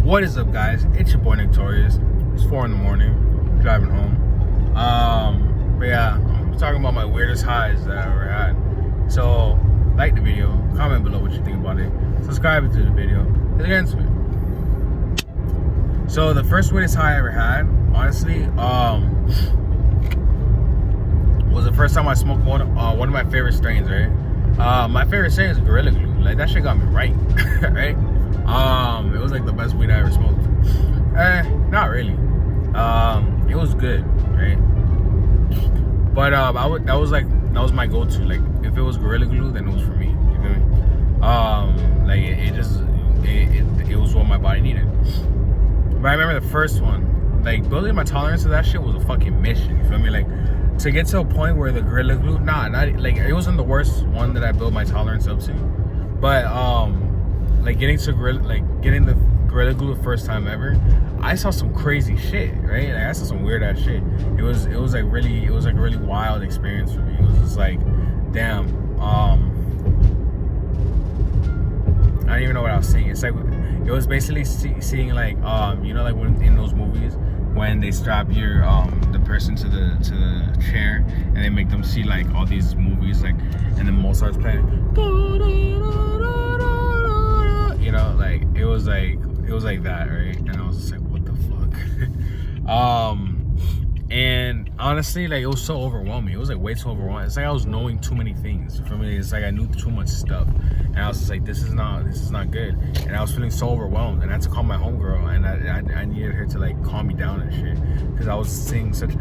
What is up, guys? It's your boy Torius. It's 4 in the morning. I'm driving home. But yeah, I'm talking about my weirdest highs that I ever had. So, like the video, comment below what you think about it, subscribe to the video, let's get into it. So the first weirdest high I ever had, honestly, was the first time I smoked one of my favorite strains, right? My favorite strain is Gorilla Glue. Like, that shit got me right, right? It was like the best weed I ever smoked. Not really. It was good, right? But that was my go-to. Like, if it was Gorilla Glue, then it was for me. You feel me? Like it was what my body needed. But I remember the first one, like, building my tolerance to that shit was a fucking mission. You feel me? Like, to get to a point where the Gorilla Glue, not like, it wasn't the worst one that I built my tolerance up to, but like getting the Gorilla Glue the first time ever, I saw some crazy shit, right? Like, I saw some weird ass shit. It was like a really wild experience for me. It was just like, damn. I don't even know what I was seeing. It's like, it was basically seeing like, you know, like when in those movies when they strap your the person to the chair and they make them see like all these movies, like, and then Mozart's playing, you know, like it was like that, right? And I was just like, what the fuck? And honestly, like, it was so overwhelming. It was like way too overwhelming. It's like I was knowing too many things. For me, it's like I knew too much stuff, and I was just like, this is not good. And I was feeling so overwhelmed, and I had to call my homegirl, and I needed her to like calm me down and shit, because I was seeing such,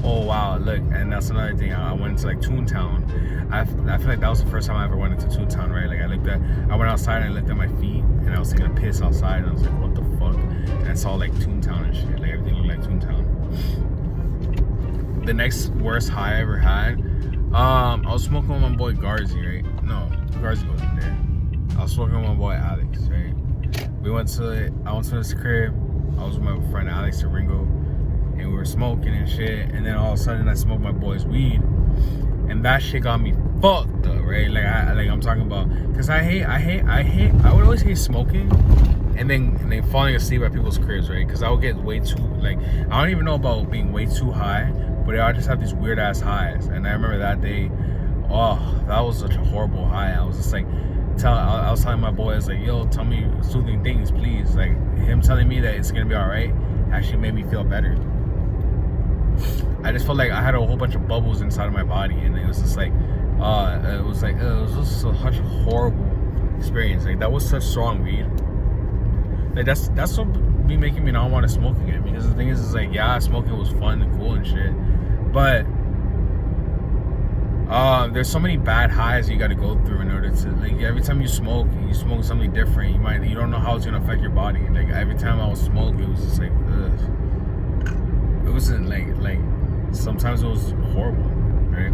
oh wow, look. And that's another thing. I went into like Toontown. I feel like that was the first time I ever went into Toontown, right? Like, I went outside and I looked at my feet, and I was taking a piss outside, and I was like, what the fuck? And I saw like Toontown and shit. Like, everything looked like Toontown. The next worst high I ever had, I was smoking with my boy Garzi, right? No, Garzi wasn't there. I was smoking with my boy Alex, right? I went to his crib. I was with my friend Alex and Ringo, and we were smoking and shit. And then all of a sudden, I smoked my boy's weed, and that shit got me fucked up, right? Like, I'm talking about, cause I would always hate smoking, and then falling asleep at people's cribs, right? Cause I would get way too, like, I don't even know about being way too high, but I just have these weird ass highs. And I remember that day, oh, that was such a horrible high. I was just like, I was telling my boy, I was like, yo, tell me soothing things, please. Like, him telling me that it's gonna be all right actually made me feel better. I just felt like I had a whole bunch of bubbles inside of my body, and it was just like, it was just such a horrible experience. Like, that was such strong weed. Like, that's what be making me not want to smoke again. Because the thing is like, yeah, smoking was fun and cool and shit, but there's so many bad highs you got to go through in order to, like, every time you smoke something different. You don't know how it's gonna affect your body. Like, every time I was smoking, it was just like, ugh. It wasn't like sometimes it was horrible, right?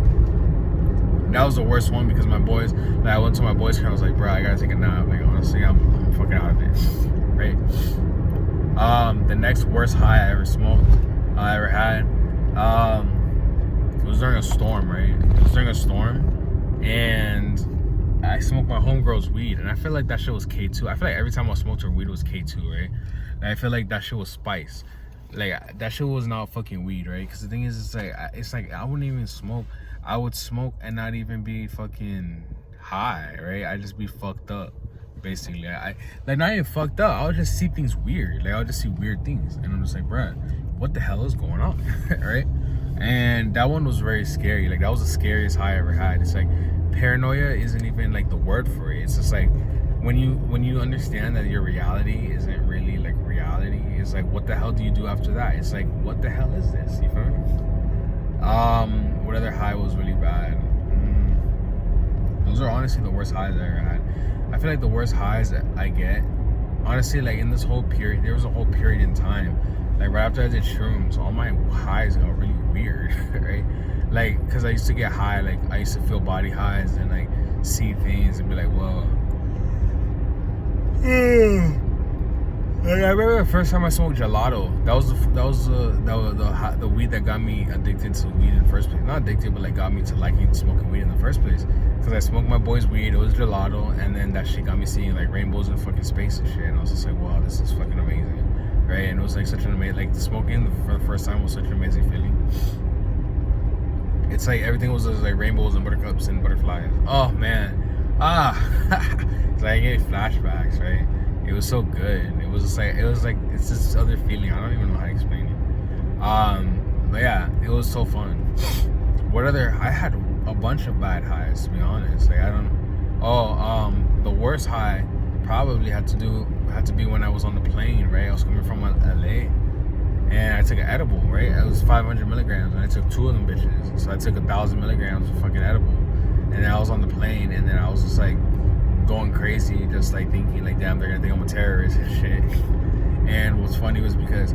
That was the worst one, because my boys, like, I went to my boys' car, I was like, bro, I gotta take a nap. Like, honestly, I'm fucking out of this, right? The next worst high I ever smoked, I ever had, it was during a storm, right? It was during a storm, and I smoked my homegirl's weed, and I feel like that shit was K2. I feel like every time I smoked her weed, it was K2, right? And I feel like that shit was spice. Like, that shit was not fucking weed, right? Because the thing is, it's like I wouldn't even smoke. I would smoke and not even be fucking high, right? I'd just be fucked up, basically. Like, not even fucked up. I would just see things weird. Like, I would just see weird things, and I'm just like, bruh, what the hell is going on, right? And that one was very scary. Like, that was the scariest high I ever had. It's like, paranoia isn't even like the word for it. It's just like, when you understand that your reality isn't really like reality, it's like, what the hell do you do after that? It's like, what the hell is this? You feel me? What other high was really bad? Those are honestly the worst highs I ever had. I feel like the worst highs that I get, honestly, like, in this whole period, there was a whole period in time, like, right after I did shrooms, all my highs got really weird, right? Like, because I used to get high, like, I used to feel body highs and like see things and be like, whoa. Like, I remember the first time I smoked gelato. That was the weed that got me addicted to weed in the first place. Not addicted, but like got me to liking smoking weed in the first place. Because I smoked my boy's weed, it was gelato, and then that shit got me seeing like rainbows in fucking space and shit. And I was just like, wow, this is fucking amazing. and it was like such an amazing, like the smoking for the first time was such an amazing feeling. It's like everything was just like rainbows and buttercups and butterflies. Oh man, it's like I get flashbacks, right? It was so good. It was like it's this other feeling. I don't even know how to explain it. But yeah, it was so fun. What other? I had a bunch of bad highs, to be honest. Like I don't. The worst high probably had to be when I was on the plane, right? I was coming from LA, and I took an edible, right? It was 500 milligrams, and I took 2 of them bitches. So I took 1,000 milligrams of fucking edible, and then I was on the plane, and then I was just like going crazy, just like thinking like, damn, they're gonna think I'm a terrorist and shit. And what's funny was because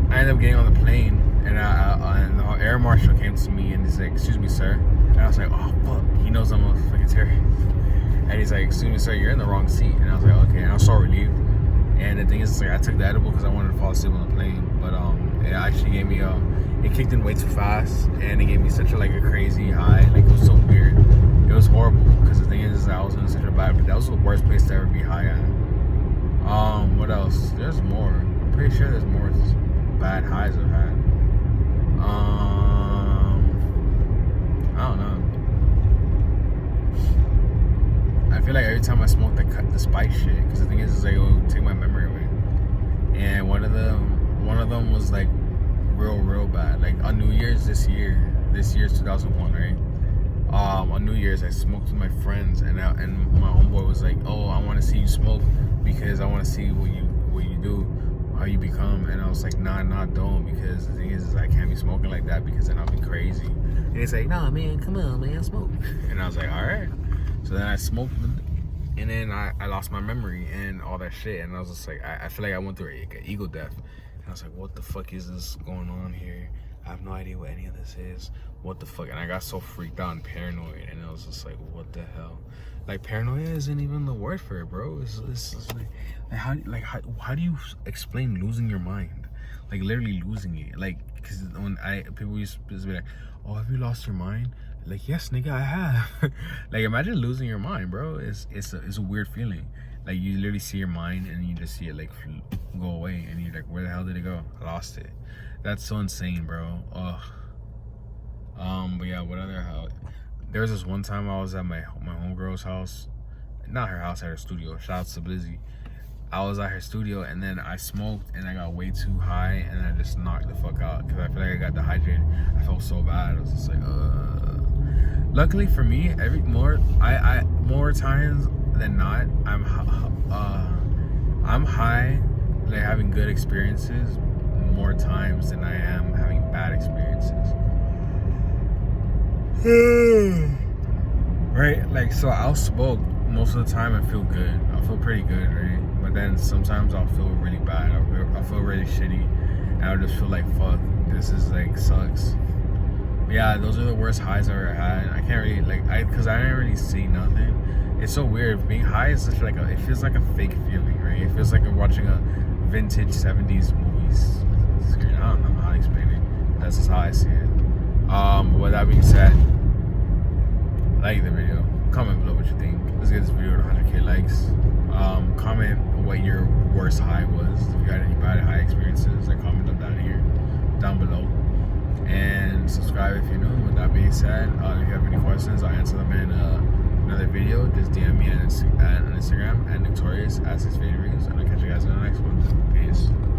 I ended up getting on the plane, and the air marshal came to me and he's like, "Excuse me, sir," and I was like, "Oh fuck," he knows I'm a fucking terrorist. And he's like, "Excuse me, sir, you're in the wrong seat." And I was like, "Okay," and I was so relieved. And the thing is, like, I took the edible because I wanted to fall asleep on the plane, but it actually gave me it kicked in way too fast, and it gave me such a crazy high. Like, it was so weird. It was horrible because the thing is I was in such a bad. But that was the worst place to ever be high at. What else? There's more. I'm pretty sure there's more bad highs I've had. I don't know. I feel like every time I smoke, they cut the spice shit. Because the thing is like, it will take my memory away. And one of them was like real bad. Like on New Year's this year's 2001, right? On New Year's, I smoked with my friends, and my homeboy was like, "Oh, I want to see you smoke because I want to see what you do, how you become." And I was like, "Nah, don't," because the thing is I can't be smoking like that because then I'll be crazy. And he's like, "Nah, man, come on, man, smoke." And I was like, "All right." So then I smoked, and then I lost my memory and all that shit. And I was just like, I feel like I went through an ego death. And I was like, what the fuck is this going on here? I have no idea what any of this is. What the fuck? And I got so freaked out and paranoid. And I was just like, what the hell? Like, paranoia isn't even the word for it, bro. It's how do you explain losing your mind? Like, literally losing it. Like, because when people used to be like, "Oh, have you lost your mind?" Like, yes, nigga, I have. Like, imagine losing your mind, bro. It's a weird feeling. Like, you literally see your mind and you just see it like go away, and you're like, where the hell did it go? I lost it. That's so insane, bro. Ugh. But yeah, what other house? There was this one time I was at my homegirl's house, not her house, at her studio. Shout out to Blizzy. I was at her studio, and then I smoked, and I got way too high, and I just knocked the fuck out because I feel like I got dehydrated. I felt so bad. I was just like, Luckily for me, more times than not, I'm high, like having good experiences, more times than I am having bad experiences. Right? Like, so I'll smoke most of the time and feel good. I'll feel pretty good, right? But then sometimes I'll feel really bad. I'll feel really shitty, and I'll just feel like, fuck, this is like sucks. Yeah, those are the worst highs I've ever had. I can't really because I didn't really see nothing. It's so weird. Being high is such it feels like a fake feeling, right? It feels like you're watching a vintage 70s movies. I don't know how to explain it. That's just how I see it. But with that being said, like the video, comment below what you think. Let's get this video to 100k likes. Comment what your worst high was. If you had any bad high experiences, like comment them down below. And subscribe if you're new. With that being said, if you have any questions, I'll answer them in another video. Just DM me on Instagram at Torius, ask his favorite videos, and I'll catch you guys in the next one.